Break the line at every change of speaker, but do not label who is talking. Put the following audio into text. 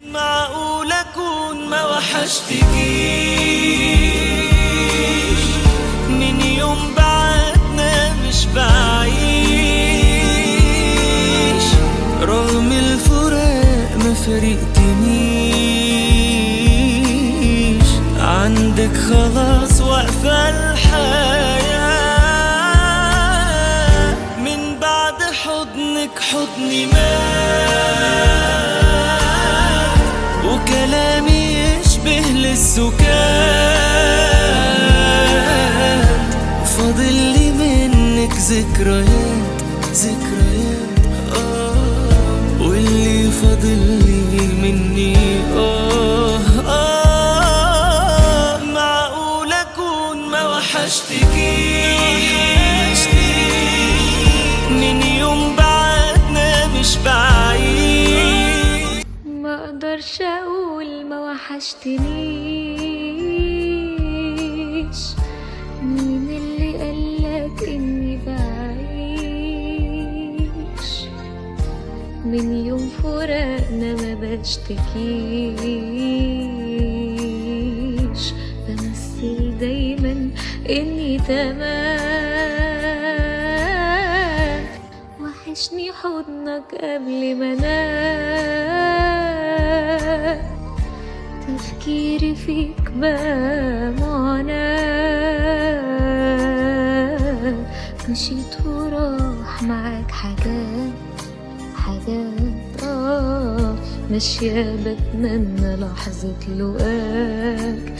معقول أكون ما وحشتكيش من يوم بعدنا مش بعيش رغم الفراق ما فرقتنيش عندك خلاص واقفة الحياة من بعد حضنك حضني مات وكلامي يشبه للسكات فاضل لي منك ذكريات واللي فاضل لي مني معقول أكون ما وحشتكيش من يوم بعدنا مش بعيد
ما اقدرش اقول ما وحشتنيش مين اللي قالك اني بعيش من يوم فراقنا ما بشتكيش بمثل دايما اني تمام وحشني حضنك قبل ما انام تفكيري فيك بقى معاناة مشيت وراح معاك حاجات ماشية بتمنى لحظة لقاك